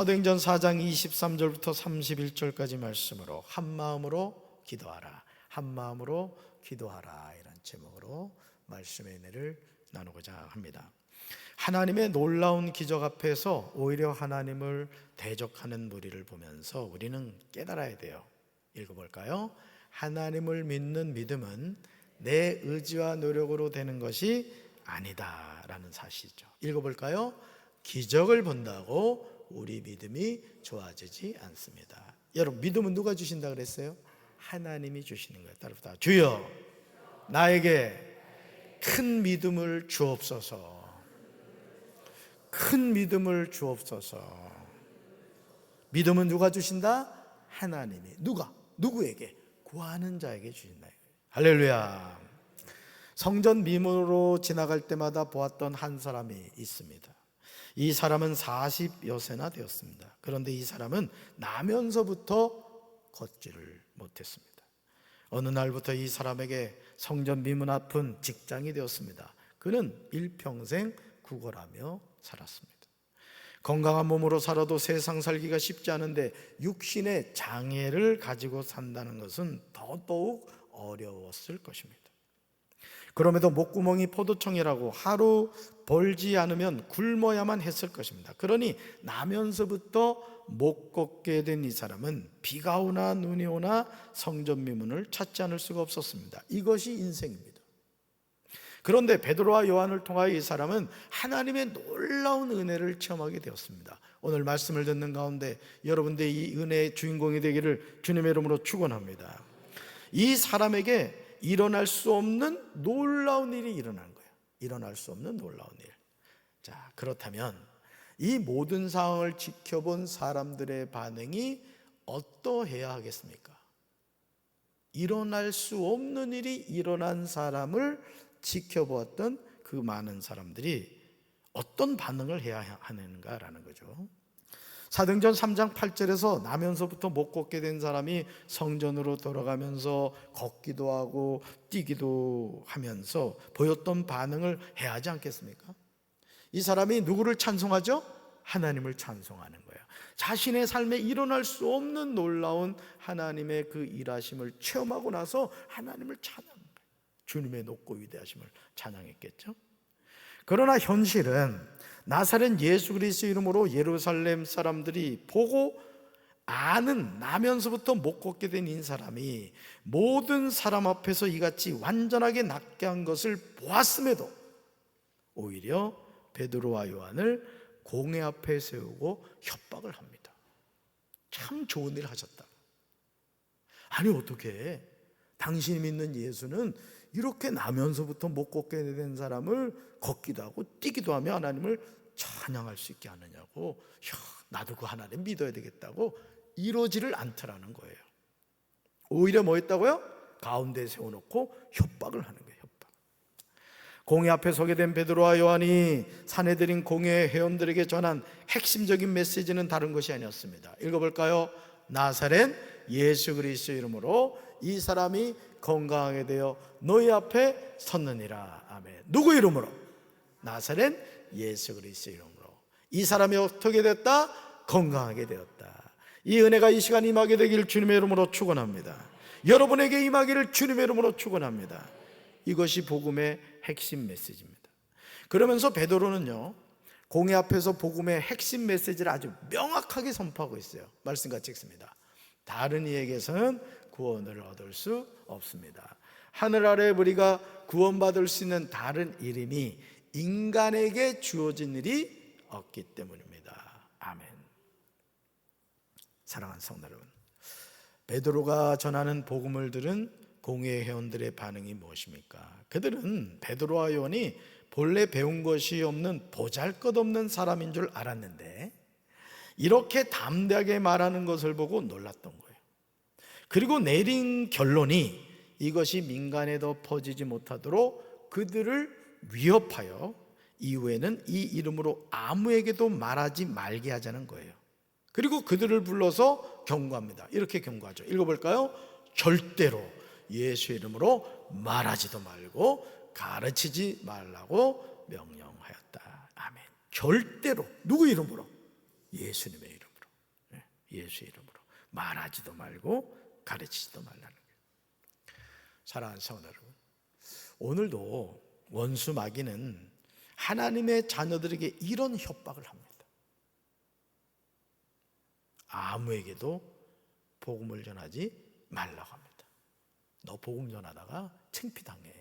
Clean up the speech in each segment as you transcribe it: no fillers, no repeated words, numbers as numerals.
사도행전 4장 23절부터 31절까지 말씀으로 한 마음으로 기도하라, 한 마음으로 기도하라, 이런 제목으로 말씀의 은혜를 나누고자 합니다. 하나님의 놀라운 기적 앞에서 오히려 하나님을 대적하는 무리를 보면서 우리는 깨달아야 돼요. 읽어볼까요? 하나님을 믿는 믿음은 내 의지와 노력으로 되는 것이 아니다 라는 사실이죠. 읽어볼까요? 기적을 본다고 우리 믿음이 좋아지지 않습니다. 여러분, 믿음은 누가 주신다 그랬어요? 하나님이 주시는 거예요. 따라서 주여 나에게 큰 믿음을 주옵소서. 큰 믿음을 주옵소서. 믿음은 누가 주신다? 하나님이. 누구에게? 구하는 자에게 주신다. 할렐루야. 성전 미문으로 지나갈 때마다 보았던 한 사람이 있습니다. 이 사람은 40여 세나 되었습니다. 그런데 이 사람은 나면서부터 걷지를 못했습니다. 어느 날부터 이 사람에게 성전 미문 앞은 직장이 되었습니다. 그는 일평생 구걸하며 살았습니다. 건강한 몸으로 살아도 세상 살기가 쉽지 않은데 육신의 장애를 가지고 산다는 것은 더더욱 어려웠을 것입니다. 그럼에도 목구멍이 포도청이라고 하루 벌지 않으면 굶어야만 했을 것입니다. 그러니 나면서부터 못 걷게 된 이 사람은 비가 오나 눈이 오나 성전 미문을 찾지 않을 수가 없었습니다. 이것이 인생입니다. 그런데 베드로와 요한을 통하여 이 사람은 하나님의 놀라운 은혜를 체험하게 되었습니다. 오늘 말씀을 듣는 가운데 여러분들이 이 은혜의 주인공이 되기를 주님의 이름으로 축원합니다. 이 사람에게 일어날 수 없는 놀라운 일이 일어난 거예요. 일어날 수 없는 놀라운 일. 자, 그렇다면 이 모든 상황을 지켜본 사람들의 반응이 어떠해야 하겠습니까? 일어날 수 없는 일이 일어난 사람을 지켜보았던 그 많은 사람들이 어떤 반응을 해야 하는가라는 거죠. 사도행전 3장 8절에서 나면서부터 못 걷게 된 사람이 성전으로 돌아가면서 걷기도 하고 뛰기도 하면서 보였던 반응을 해야 하지 않겠습니까? 이 사람이 누구를 찬송하죠? 하나님을 찬송하는 거예요. 자신의 삶에 일어날 수 없는 놀라운 하나님의 그 일하심을 체험하고 나서 하나님을 찬양한 거예요. 주님의 높고 위대하심을 찬양했겠죠. 그러나 현실은 나사렛 예수 그리스도 이름으로 예루살렘 사람들이 보고 아는 나면서부터 못 걷게 된 이 사람이 모든 사람 앞에서 이같이 완전하게 낫게 한 것을 보았음에도 오히려 베드로와 요한을 공회 앞에 세우고 협박을 합니다. 참 좋은 일 하셨다. 아니 어떻게 당신이 믿는 예수는 이렇게 나면서부터 못 걷게 된 사람을 걷기도 하고 뛰기도 하며 하나님을 찬양할 수 있게 하느냐고. 나도 그 하나님 믿어야 되겠다고. 이러지를 않더라는 거예요. 오히려 뭐 했다고요? 가운데 세워놓고 협박을 하는 거예요. 협박. 공회 앞에 서게 된 베드로와 요한이 사내들인 공회 회원들에게 전한 핵심적인 메시지는 다른 것이 아니었습니다. 읽어볼까요? 나사렛 예수 그리스도 이름으로 이 사람이 건강하게 되어 너희 앞에 섰느니라. 아멘. 누구 이름으로? 나사렛 예수 그리스도 이름으로. 이 사람이 어떻게 됐다? 건강하게 되었다. 이 은혜가 이 시간 임하게 되길 주님의 이름으로 축원합니다. 여러분에게 임하기를 주님의 이름으로 축원합니다. 이것이 복음의 핵심 메시지입니다. 그러면서 베드로는요, 공회 앞에서 복음의 핵심 메시지를 아주 명확하게 선포하고 있어요. 말씀 같이 읽습니다. 다른 이에게서는 구원을 얻을 수 없습니다. 하늘 아래 우리가 구원받을 수 있는 다른 이름이 인간에게 주어진 일이 없기 때문입니다. 아멘. 사랑하는 성도 여러분, 베드로가 전하는 복음을 들은 공회 회원들의 반응이 무엇입니까? 그들은 베드로와 요한이 본래 배운 것이 없는 보잘것없는 사람인 줄 알았는데 이렇게 담대하게 말하는 것을 보고 놀랐던 거예요. 그리고 내린 결론이 이것이 민간에도 퍼지지 못하도록 그들을 위협하여 이후에는 이 이름으로 아무에게도 말하지 말게 하자는 거예요. 그리고 그들을 불러서 경고합니다. 이렇게 경고하죠. 읽어볼까요? 절대로 예수 이름으로 말하지도 말고 가르치지 말라고 명령하였다. 아멘. 절대로. 누구 이름으로? 예수님의 이름으로. 예수 이름으로. 말하지도 말고 가르치지도 말라는 거예요. 사랑하는 성도 여러분, 오늘도 원수 마귀는 하나님의 자녀들에게 이런 협박을 합니다. 아무에게도 복음을 전하지 말라고 합니다. 너 복음 전하다가 창피당해.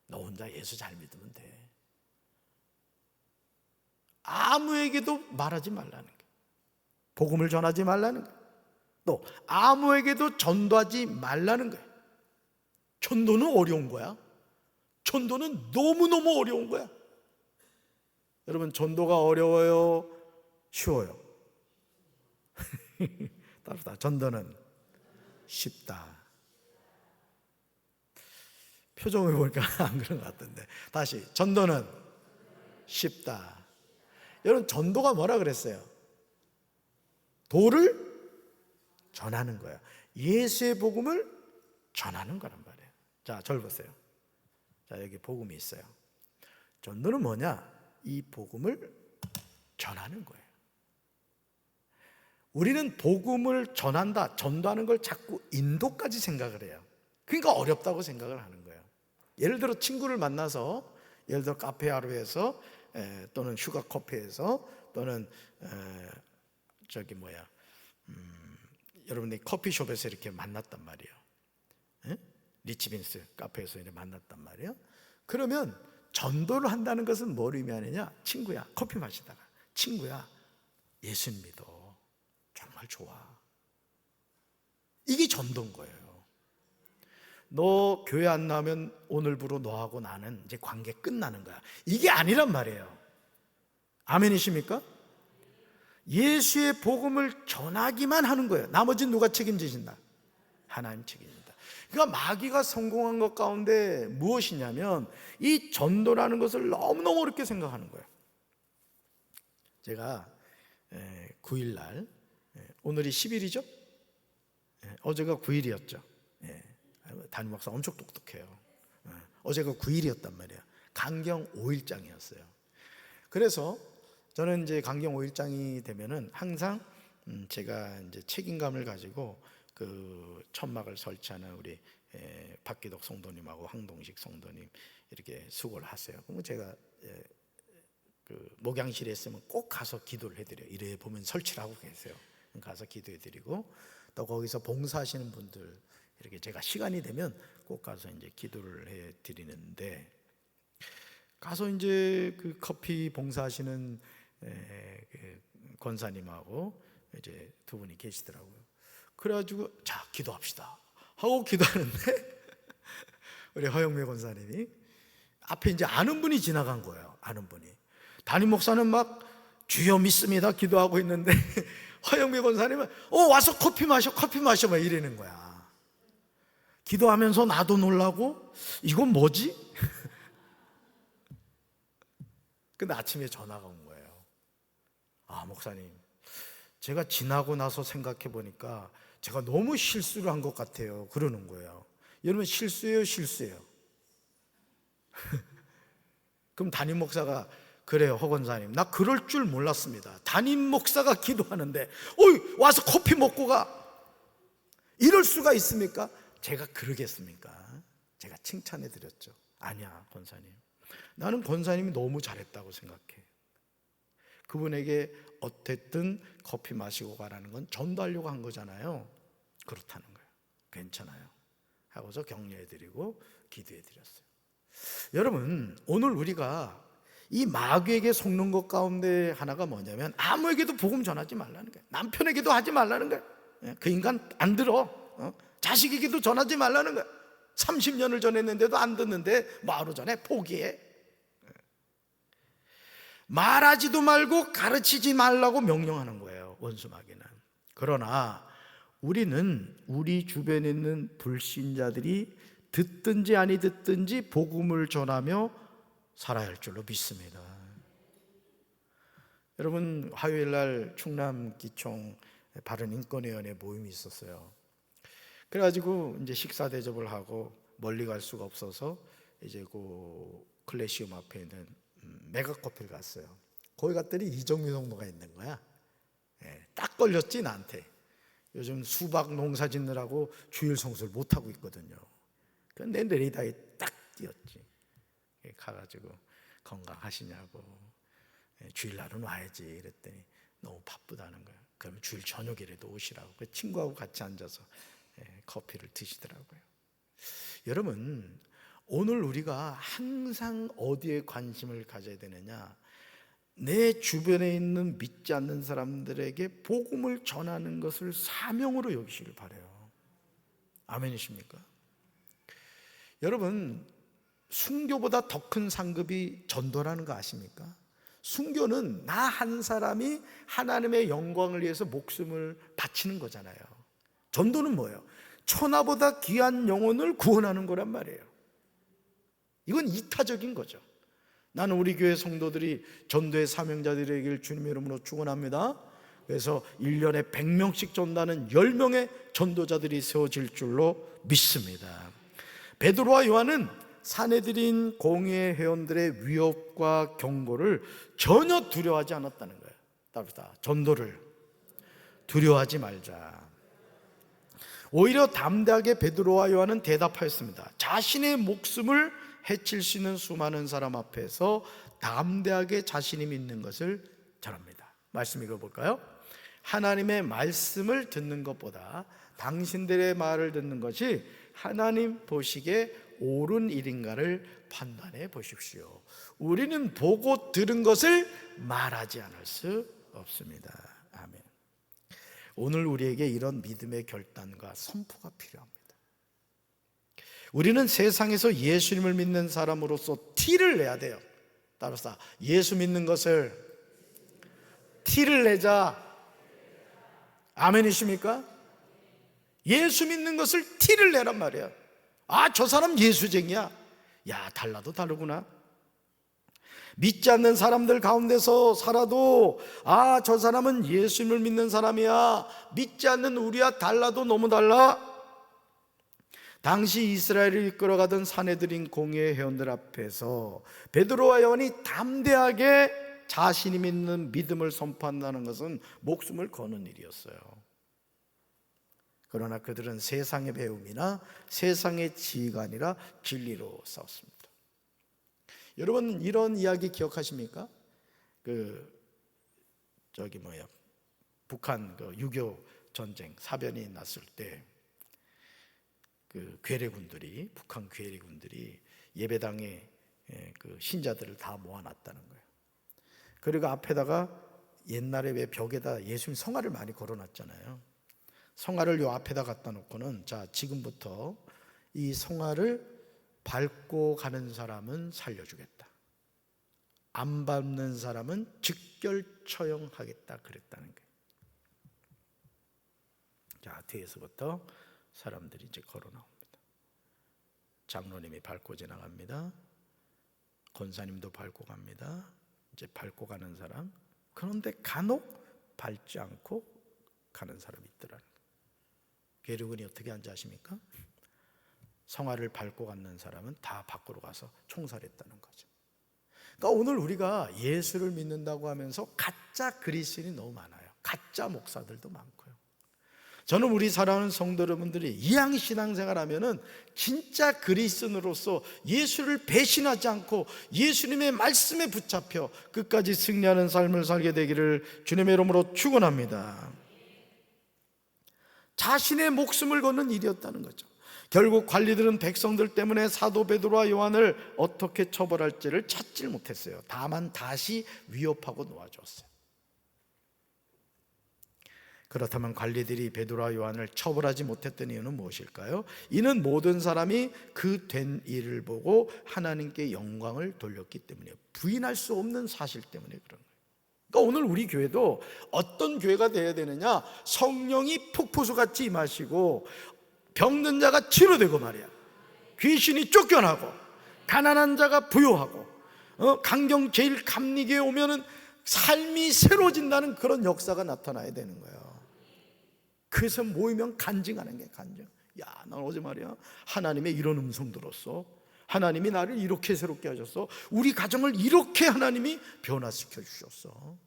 너 혼자 예수 잘 믿으면 돼. 아무에게도 말하지 말라는 거예요. 복음을 전하지 말라는 거예요. 또 아무에게도 전도하지 말라는 거예요. 전도는 어려운 거야. 전도는 너무너무 어려운 거야. 여러분, 전도가 어려워요? 쉬워요? 따르다. 전도는 쉽다. 표정을 보니까 안 그런 것 같던데. 다시. 전도는 쉽다. 여러분, 전도가 뭐라 그랬어요? 도를 전하는 거예요. 예수의 복음을 전하는 거란 말이에요. 자, 저를 보세요. 자, 여기 복음이 있어요. 전도는 뭐냐? 이 복음을 전하는 거예요. 우리는 복음을 전한다, 전도하는 걸 자꾸 인도까지 생각을 해요. 그러니까 어렵다고 생각을 하는 거예요. 예를 들어 친구를 만나서, 예를 들어 카페 하루에서 또는 슈가 커피에서 또는 여러분이 커피숍에서 이렇게 만났단 말이에요. 리치빈스 카페에서 이렇게 만났단 말이에요. 그러면 전도를 한다는 것은 뭘 의미하느냐? 친구야, 커피 마시다가 친구야, 예수 믿어. 정말 좋아. 이게 전도인 거예요. 너 교회 안 나오면 오늘부로 너하고 나는 이제 관계 끝나는 거야. 이게 아니란 말이에요. 아멘이십니까? 예수의 복음을 전하기만 하는 거예요. 나머지는 누가 책임지신다? 하나님 책임진다. 그러니까 마귀가 성공한 것 가운데 무엇이냐면 이 전도라는 것을 너무너무 어렵게 생각하는 거예요. 제가 9일날, 오늘이 10일이죠? 어제가 9일이었죠. 담임 목사 엄청 똑똑해요. 어제가 9일이었단 말이에요. 강경 5일장이었어요. 그래서 저는 이제 강경 5일장이 되면은 항상 제가 이제 책임감을 가지고 그 천막을 설치하는 우리 박기덕 성도님하고 황동식 성도님 이렇게 수고를 하세요. 그럼 제가 그 목양실에 있으면 꼭 가서 기도를 해드려요. 이래 보면 설치를 하고 계세요. 가서 기도해드리고 또 거기서 봉사하시는 분들 이렇게 제가 시간이 되면 꼭 가서 이제 기도를 해드리는데, 가서 이제 그 커피 봉사하시는 그 권사님하고 이제 두 분이 계시더라고요. 그래가지고 자, 기도합시다 하고 기도하는데 우리 허영매 권사님이 앞에 이제 아는 분이 지나간 거예요. 아는 분이. 담임 목사는 막 주여 믿습니다 기도하고 있는데 허영매 권사님은 와서 커피 마셔 막 이러는 거야. 기도하면서 나도 놀라고 이건 뭐지? 근데 아침에 전화가 온 거예요. 아, 목사님, 제가 지나고 나서 생각해 보니까 제가 너무 실수를 한 것 같아요. 그러는 거예요. 여러분, 실수예요, 실수예요? 그럼 담임 목사가 그래요, 허 권사님, 나 그럴 줄 몰랐습니다. 담임 목사가 기도하는데 어이 와서 커피 먹고 가. 이럴 수가 있습니까? 제가 그러겠습니까? 제가 칭찬해 드렸죠. 아니야, 권사님, 나는 권사님이 너무 잘했다고 생각해. 그분에게 어쨌든 커피 마시고 가라는 건 전도하려고 한 거잖아요. 그렇다는 거예요. 괜찮아요 하고서 격려해 드리고 기도해 드렸어요. 여러분, 오늘 우리가 이 마귀에게 속는 것 가운데 하나가 뭐냐면 아무에게도 복음 전하지 말라는 거예요. 남편에게도 하지 말라는 거예요. 그 인간 안 들어. 자식에게도 전하지 말라는 거예요. 30년을 전했는데도 안 듣는데 뭐하루 전에 포기해. 말하지도 말고 가르치지 말라고 명령하는 거예요, 원수 마귀는. 그러나 우리는 우리 주변에 있는 불신자들이 듣든지 아니 듣든지 복음을 전하며 살아야 할 줄로 믿습니다. 여러분, 화요일날 충남기총 바른인권위원회 모임이 있었어요. 그래가지고 이제 식사 대접을 하고 멀리 갈 수가 없어서 이제 그 클래시움 앞에 있는 메가커피를 갔어요. 거기 갔더니 이정미 성도가 있는 거야. 딱 걸렸지 나한테. 요즘 수박 농사 짓느라고 주일 성수를 못하고 있거든요. 내 레이더에 딱 띄었지. 가가지고 건강하시냐고, 주일날은 와야지 이랬더니 너무 바쁘다는 거예요. 그러면 주일 저녁이라도 오시라고. 그 친구하고 같이 앉아서 커피를 드시더라고요. 여러분, 오늘 우리가 항상 어디에 관심을 가져야 되느냐? 내 주변에 있는 믿지 않는 사람들에게 복음을 전하는 것을 사명으로 여기시길 바라요. 아멘이십니까? 여러분, 순교보다 더 큰 상급이 전도라는 거 아십니까? 순교는 나 한 사람이 하나님의 영광을 위해서 목숨을 바치는 거잖아요. 전도는 뭐예요? 천하보다 귀한 영혼을 구원하는 거란 말이에요. 이건 이타적인 거죠. 나는 우리 교회 성도들이 전도의 사명자들에게 주님의 이름으로 축원합니다. 그래서 1년에 100명씩 전도하는 10명의 전도자들이 세워질 줄로 믿습니다. 베드로와 요한은 사내들인 공회 회원들의 위협과 경고를 전혀 두려워하지 않았다는 거예요. 답니다. 전도를 두려워하지 말자. 오히려 담대하게 베드로와 요한은 대답하였습니다. 자신의 목숨을 해칠 수 있는 수많은 사람 앞에서 담대하게 자신이 믿는 것을 전합니다. 말씀 읽어볼까요? 하나님의 말씀을 듣는 것보다 당신들의 말을 듣는 것이 하나님 보시기에 옳은 일인가를 판단해 보십시오. 우리는 보고 들은 것을 말하지 않을 수 없습니다. 아멘. 오늘 우리에게 이런 믿음의 결단과 선포가 필요합니다. 우리는 세상에서 예수님을 믿는 사람으로서 티를 내야 돼요. 따라서 예수 믿는 것을 티를 내자. 아멘이십니까? 예수 믿는 것을 티를 내란 말이야. 아, 저 사람 예수쟁이야. 야, 달라도 다르구나. 믿지 않는 사람들 가운데서 살아도 아, 저 사람은 예수님을 믿는 사람이야. 믿지 않는 우리와 달라도 너무 달라. 당시 이스라엘을 이끌어가던 사내들인 공회 회원들 앞에서 베드로와 요한이 담대하게 자신이 믿는 믿음을 선포한다는 것은 목숨을 거는 일이었어요. 그러나 그들은 세상의 배움이나 세상의 지혜가 아니라 진리로 싸웠습니다. 여러분, 이런 이야기 기억하십니까? 북한 6.25 전쟁 사변이 났을 때 괴뢰군들이, 북한 괴뢰군들이 예배당에 신자들을 다 모아놨다는 거예요. 그리고 앞에다가 옛날에 왜 벽에다 예수님 성화를 많이 걸어놨잖아요. 성화를 요 앞에다 갖다 놓고는 자, 지금부터 이 성화를 밟고 가는 사람은 살려주겠다. 안 밟는 사람은 즉결 처형하겠다. 그랬다는 거예요. 자, 뒤에서부터 사람들이 이제 걸어 나옵니다. 장로님이 밟고 지나갑니다. 권사님도 밟고 갑니다. 이제 밟고 가는 사람. 그런데 간혹 밟지 않고 가는 사람이 있더라는 거예요. 괴뢰군이 어떻게 하는지 아십니까? 성화를 밟고 가는 사람은 다 밖으로 가서 총살했다는 거죠. 그러니까 오늘 우리가 예수를 믿는다고 하면서 가짜 그리스도인이 너무 많아요. 가짜 목사들도 많고요. 저는 우리 사랑하는 성도 여러분들이 이양 신앙생활 하면은 진짜 그리스도인으로서 예수를 배신하지 않고 예수님의 말씀에 붙잡혀 끝까지 승리하는 삶을 살게 되기를 주님의 이름으로 축원합니다. 자신의 목숨을 거는 일이었다는 거죠. 결국 관리들은 백성들 때문에 사도 베드로와 요한을 어떻게 처벌할지를 찾질 못했어요. 다만 다시 위협하고 놓아줬어요. 그렇다면 관리들이 베드로와 요한을 처벌하지 못했던 이유는 무엇일까요? 이는 모든 사람이 그 된 일을 보고 하나님께 영광을 돌렸기 때문이에요. 부인할 수 없는 사실 때문에 그런 거예요. 그러니까 오늘 우리 교회도 어떤 교회가 되어야 되느냐? 성령이 폭포수같이 임하시고 병든 자가 치료되고 말이야. 귀신이 쫓겨나고 가난한 자가 부요하고 강경 제일 감리교에 오면은 삶이 새로워진다는 그런 역사가 나타나야 되는 거예요. 그래서 모이면 간증하는 게 간증. 야, 난 어제 말이야 하나님의 이런 음성 들었어. 하나님이 나를 이렇게 새롭게 하셨어. 우리 가정을 이렇게 하나님이 변화시켜 주셨어.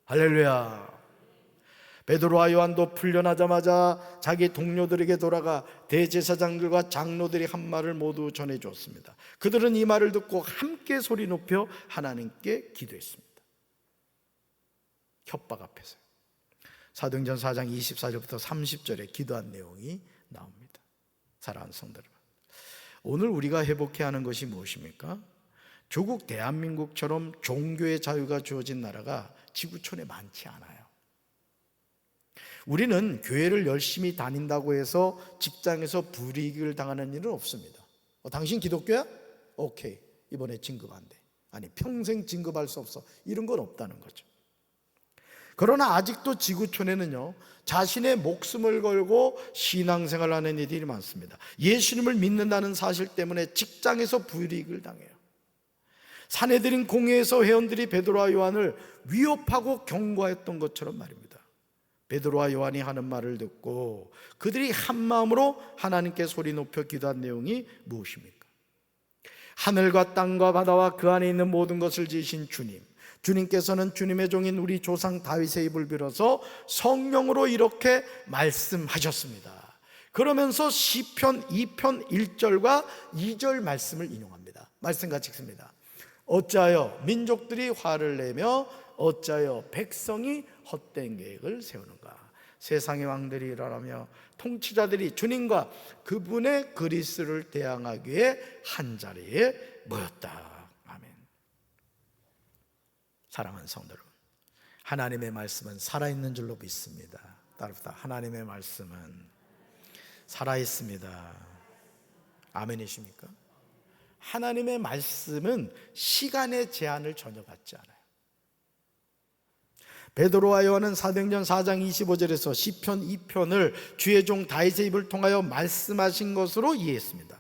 할렐루야. 베드로와 요한도 풀려나자마자 자기 동료들에게 돌아가 대제사장들과 장로들이 한 말을 모두 전해주었습니다. 그들은 이 말을 듣고 함께 소리 높여 하나님께 기도했습니다. 협박 앞에서. 사도행전 4장 24절부터 30절에 기도한 내용이 나옵니다. 사랑하는 성도 여러분, 오늘 우리가 회복해야 하는 것이 무엇입니까? 조국 대한민국처럼 종교의 자유가 주어진 나라가 지구촌에 많지 않아요. 우리는 교회를 열심히 다닌다고 해서 직장에서 불이익을 당하는 일은 없습니다. 당신 기독교야? 오케이, 이번에 진급 안 돼. 아니, 평생 진급할 수 없어. 이런 건 없다는 거죠. 그러나 아직도 지구촌에는요, 자신의 목숨을 걸고 신앙생활을 하는 이들이 많습니다. 예수님을 믿는다는 사실 때문에 직장에서 불이익을 당해요. 사내들인 공회에서 회원들이 베드로와 요한을 위협하고 경고했던 것처럼 말입니다. 베드로와 요한이 하는 말을 듣고 그들이 한 마음으로 하나님께 소리 높여 기도한 내용이 무엇입니까? 하늘과 땅과 바다와 그 안에 있는 모든 것을 지으신 주님, 주님께서는 주님의 종인 우리 조상 다윗의 입을 빌어서 성령으로 이렇게 말씀하셨습니다. 그러면서 시편 2편 1절과 2절 말씀을 인용합니다. 말씀 같이 읽습니다. 어찌하여 민족들이 화를 내며 어찌하여 백성이 헛된 계획을 세우는가. 세상의 왕들이 일어나며 통치자들이 주님과 그분의 그리스도를 대항하기 위해 한자리에 모였다. 아멘. 사랑하는 성도 여러분, 하나님의 말씀은 살아있는 줄로 믿습니다. 따라합시다. 하나님의 말씀은 살아있습니다. 아멘이십니까? 하나님의 말씀은 시간의 제한을 전혀 받지 않아요. 베드로와 요한은 사도행전 4장 25절에서 시편 2편을 주의 종 다윗의 입을 통하여 말씀하신 것으로 이해했습니다.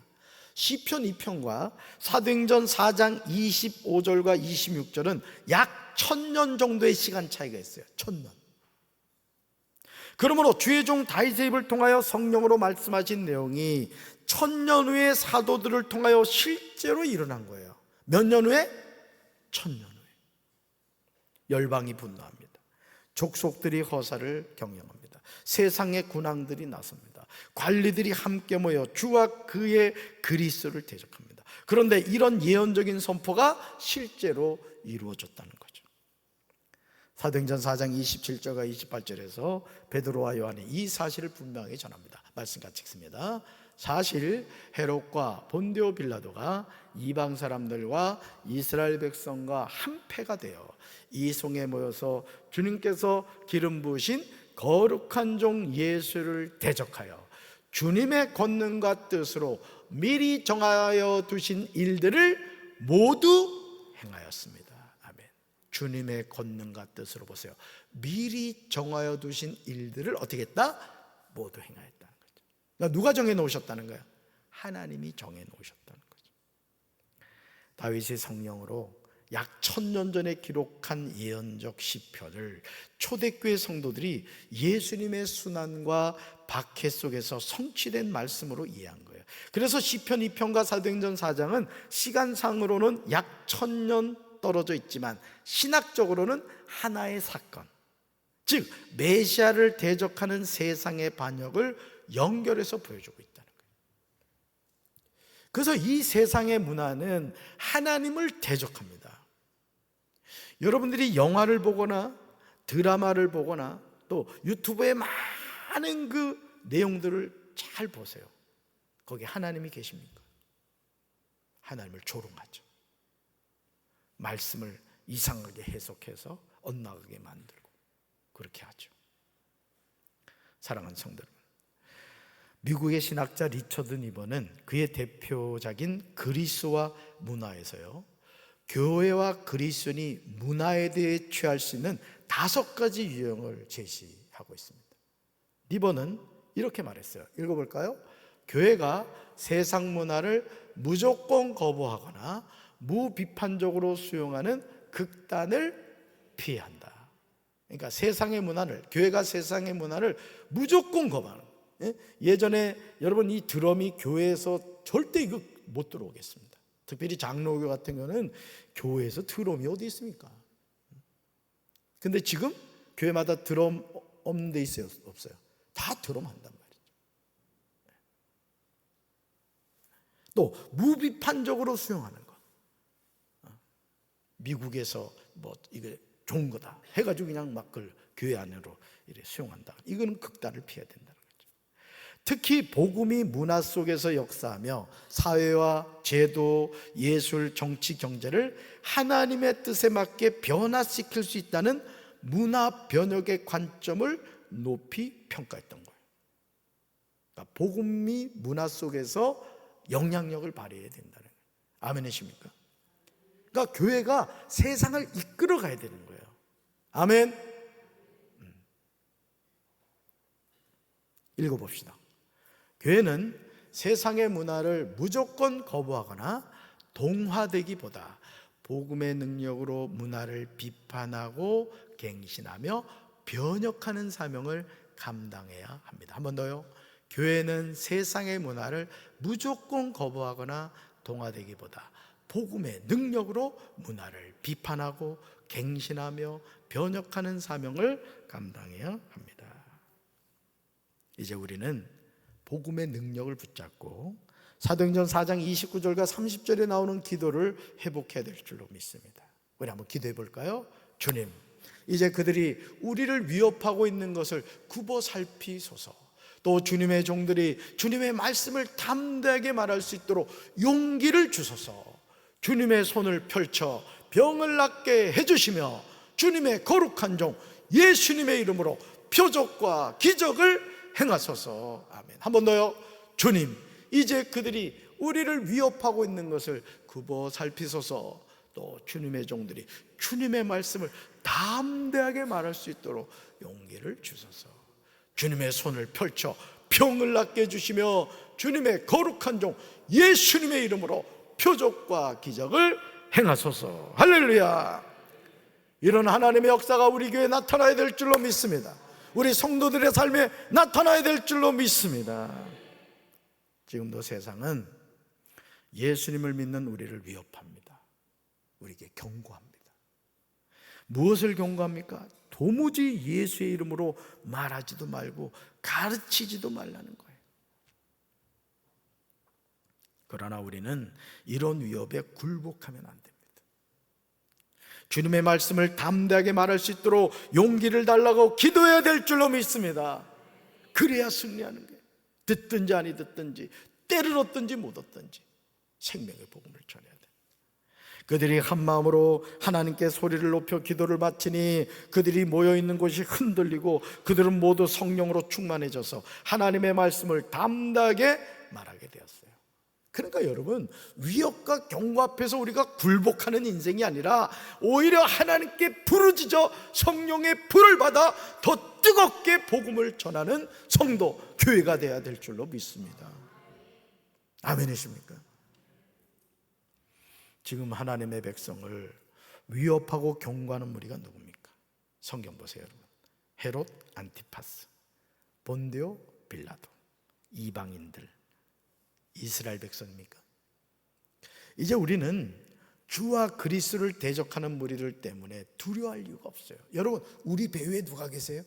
시편 2편과 사도행전 4장 25절과 26절은 약 1000년 정도의 시간 차이가 있어요. 1000년. 그러므로 주의 종 다윗의 입을 통하여 성령으로 말씀하신 내용이 1000년 후에 사도들을 통하여 실제로 일어난 거예요. 몇 년 후에? 1000년 후에. 열방이 분노합니다. 족속들이 허사를 경영합니다. 세상의 군왕들이 나섭니다. 관리들이 함께 모여 주와 그의 그리스도를 대적합니다. 그런데 이런 예언적인 선포가 실제로 이루어졌다는 거죠. 사도행전 4장 27절과 28절에서 베드로와 요한이 이 사실을 분명히 전합니다. 말씀 같이 읽습니다. 사실 헤롯과 본디오 빌라도가 이방 사람들과 이스라엘 백성과 한패가 되어 이송에 모여서 주님께서 기름 부으신 거룩한 종 예수를 대적하여 주님의 권능과 뜻으로 미리 정하여 두신 일들을 모두 행하였습니다. 아멘. 주님의 권능과 뜻으로 보세요. 미리 정하여 두신 일들을 어떻게 했다? 모두 행하였다는 거죠. 그러니까 누가 정해 놓으셨다는 거예요? 하나님이 정해 놓으셨다는 거죠. 다윗이 성령으로 약 1000년 전에 기록한 예언적 시편을 초대교회 성도들이 예수님의 순환과 박해 속에서 성취된 말씀으로 이해한 거예요. 그래서 시편 2편과 사도행전 4장은 시간상으로는 약 1000년 떨어져 있지만 신학적으로는 하나의 사건, 즉 메시아를 대적하는 세상의 반역을 연결해서 보여주고 있다는 거예요. 그래서 이 세상의 문화는 하나님을 대적합니다. 여러분들이 영화를 보거나 드라마를 보거나 또 유튜브에 많은 그 내용들을 잘 보세요. 거기 하나님이 계십니까? 하나님을 조롱하죠. 말씀을 이상하게 해석해서 엇나가게 만들고 그렇게 하죠. 사랑하는 성도 여러분, 미국의 신학자 리처드 니버는 그의 대표작인 그리스와 문화에서요, 교회와 그리스도인이 문화에 대해 취할 수 있는 5가지 유형을 제시하고 있습니다. 니버는 이렇게 말했어요. 읽어볼까요? 교회가 세상 문화를 무조건 거부하거나 무비판적으로 수용하는 극단을 피한다. 그러니까 세상의 문화를, 교회가 세상의 문화를 무조건 거부하는 거예요. 예전에 여러분 이 드럼이 교회에서 절대 이거 못 들어오겠습니다. 특별히 장로교 같은 경우는 교회에서 드럼이 어디 있습니까? 근데 지금 교회마다 드럼 없는 데 있어요? 없어요? 다 들어만단 말이죠. 또 무비판적으로 수용하는 것. 미국에서 뭐 이게 좋은 거다 해가지고 그냥 막 그걸 교회 안으로 이렇게 수용한다. 이거는 극단을 피해야 된다는 거죠. 특히 복음이 문화 속에서 역사하며 사회와 제도, 예술, 정치, 경제를 하나님의 뜻에 맞게 변화시킬 수 있다는 문화 변혁의 관점을 높이 평가했던 거예요. 그러니까 복음이 문화 속에서 영향력을 발휘해야 된다는 거예요. 아멘이십니까? 그러니까 교회가 세상을 이끌어 가야 되는 거예요. 아멘. 읽어봅시다. 교회는 세상의 문화를 무조건 거부하거나 동화되기보다 복음의 능력으로 문화를 비판하고 갱신하며 변혁하는 사명을 감당해야 합니다. 한 번 더요. 교회는 세상의 문화를 무조건 거부하거나 동화되기보다 복음의 능력으로 문화를 비판하고 갱신하며 변혁하는 사명을 감당해야 합니다. 이제 우리는 복음의 능력을 붙잡고 사도행전 4장 29절과 30절에 나오는 기도를 회복해야 될 줄로 믿습니다. 우리 한번 기도해 볼까요? 주님, 이제 그들이 우리를 위협하고 있는 것을 굽어 살피소서. 또 주님의 종들이 주님의 말씀을 담대하게 말할 수 있도록 용기를 주소서. 주님의 손을 펼쳐 병을 낫게 해주시며 주님의 거룩한 종 예수님의 이름으로 표적과 기적을 행하소서. 아멘. 한 번 더요. 주님, 이제 그들이 우리를 위협하고 있는 것을 굽어 살피소서. 또 주님의 종들이 주님의 말씀을 담대하게 말할 수 있도록 용기를 주소서. 주님의 손을 펼쳐 병을 낫게 해주시며 주님의 거룩한 종 예수님의 이름으로 표적과 기적을 행하소서. 할렐루야. 이런 하나님의 역사가 우리 교회에 나타나야 될 줄로 믿습니다. 우리 성도들의 삶에 나타나야 될 줄로 믿습니다. 지금도 세상은 예수님을 믿는 우리를 위협합니다. 우리에게 경고합니다. 무엇을 경고합니까? 도무지 예수의 이름으로 말하지도 말고 가르치지도 말라는 거예요. 그러나 우리는 이런 위협에 굴복하면 안 됩니다. 주님의 말씀을 담대하게 말할 수 있도록 용기를 달라고 기도해야 될 줄로 믿습니다. 그래야 승리하는 거예요. 듣든지 아니 듣든지, 때를 얻든지 못 얻든지 생명의 복음을 전해야 돼요. 그들이 한 마음으로 하나님께 소리를 높여 기도를 바치니 그들이 모여있는 곳이 흔들리고 그들은 모두 성령으로 충만해져서 하나님의 말씀을 담대하게 말하게 되었어요. 그러니까 여러분, 위협과 경고 앞에서 우리가 굴복하는 인생이 아니라 오히려 하나님께 부르짖어 성령의 불을 받아 더 뜨겁게 복음을 전하는 성도, 교회가 되어야 될 줄로 믿습니다. 아멘이십니까? 지금 하나님의 백성을 위협하고 경고하는 무리가 누굽니까? 성경 보세요, 여러분. 헤롯 안티파스, 본디오 빌라도, 이방인들, 이스라엘 백성입니까? 이제 우리는 주와 그리스도를 대적하는 무리들 때문에 두려워할 이유가 없어요. 여러분, 우리 배후에 누가 계세요?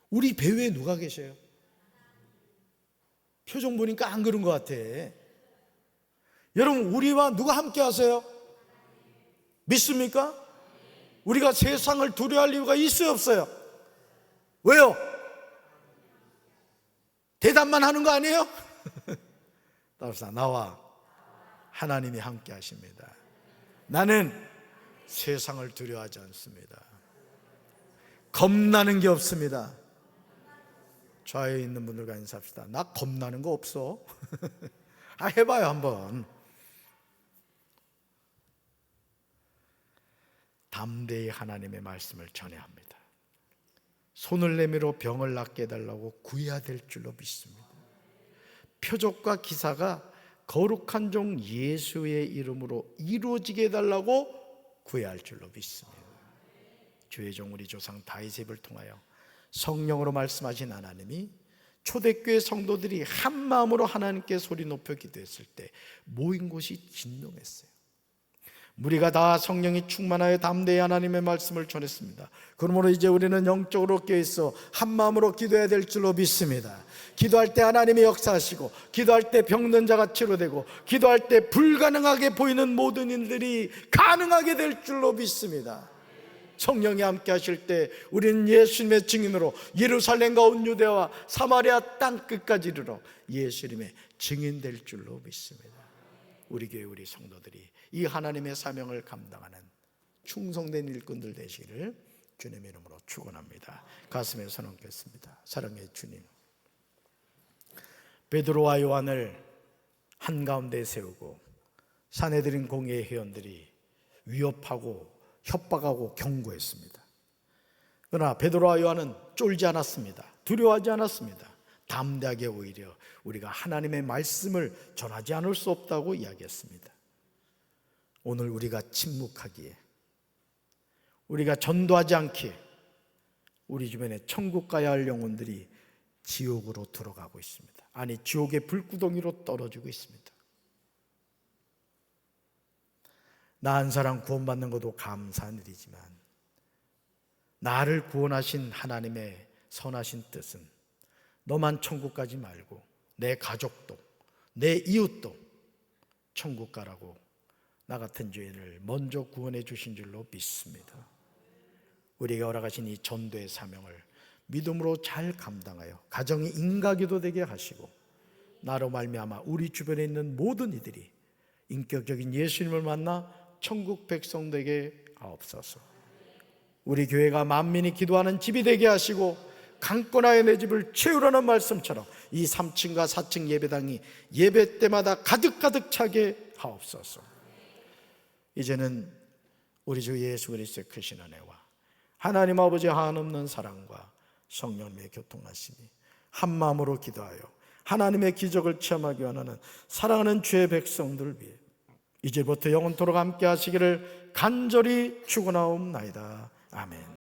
우리 배후에 누가 계셔요? 표정 보니까 안 그런 것 같아. 여러분, 우리와 누가 함께 하세요? 믿습니까? 우리가 세상을 두려워할 이유가 있어요, 없어요? 왜요? 대답만 하는 거 아니에요? 따라서 나와 하나님이 함께 하십니다. 나는 세상을 두려워하지 않습니다. 겁나는 게 없습니다. 좌에 있는 분들과 인사합시다. 나 겁나는 거 없어. 해봐요 한번. 담대히 하나님의 말씀을 전해야 합니다. 손을 내밀어 병을 낫게 해달라고 구해야 될 줄로 믿습니다. 표적과 기사가 거룩한 종 예수의 이름으로 이루어지게 해달라고 구해야 할 줄로 믿습니다. 주의 종 우리 조상 다윗의 입을 통하여 성령으로 말씀하신 하나님이 초대교회 성도들이 한 마음으로 하나님께 소리 높여 기도했을 때 모인 곳이 진동했어요. 우리가 다 성령이 충만하여 담대히 하나님의 말씀을 전했습니다. 그러므로 이제 우리는 영적으로 깨어있어 한마음으로 기도해야 될 줄로 믿습니다. 기도할 때 하나님이 역사하시고, 기도할 때 병든 자가 치료되고, 기도할 때 불가능하게 보이는 모든 일들이 가능하게 될 줄로 믿습니다. 성령이 함께 하실 때 우리는 예수님의 증인으로 예루살렘과 온 유대와 사마리아 땅 끝까지 이르러 예수님의 증인 될 줄로 믿습니다. 우리 교회 우리 성도들이 이 하나님의 사명을 감당하는 충성된 일꾼들 되시기를 주님의 이름으로 축원합니다. 가슴에 손 얹겠습니다. 사랑의 주님, 베드로와 요한을 한가운데 세우고 사내들인 공회의 회원들이 위협하고 협박하고 경고했습니다. 그러나 베드로와 요한은 쫄지 않았습니다. 두려워하지 않았습니다. 담대하게 오히려 우리가 하나님의 말씀을 전하지 않을 수 없다고 이야기했습니다. 오늘 우리가 침묵하기에, 우리가 전도하지 않기에 우리 주변에 천국 가야 할 영혼들이 지옥으로 들어가고 있습니다. 아니, 지옥의 불구덩이로 떨어지고 있습니다. 나 한 사람 구원받는 것도 감사한 일이지만 나를 구원하신 하나님의 선하신 뜻은 너만 천국 가지 말고 내 가족도, 내 이웃도 천국 가라고 나 같은 죄인을 먼저 구원해 주신 줄로 믿습니다. 우리가 허락하신 이 전도의 사명을 믿음으로 잘 감당하여 가정이 인가기도 되게 하시고, 나로 말미암아 우리 주변에 있는 모든 이들이 인격적인 예수님을 만나 천국 백성 되게 하옵소서. 우리 교회가 만민이 기도하는 집이 되게 하시고, 강권하여 내 집을 채우라는 말씀처럼 이 3층과 4층 예배당이 예배 때마다 가득가득 차게 하옵소서. 이제는 우리 주 예수 그리스도의 크신 은혜와 하나님 아버지의 한없는 사랑과 성령님의 교통하심이 한 마음으로 기도하여 하나님의 기적을 체험하기 원하는 사랑하는 주의 백성들을 위해 이제부터 영원토록 함께 하시기를 간절히 축원하옵나이다. 아멘.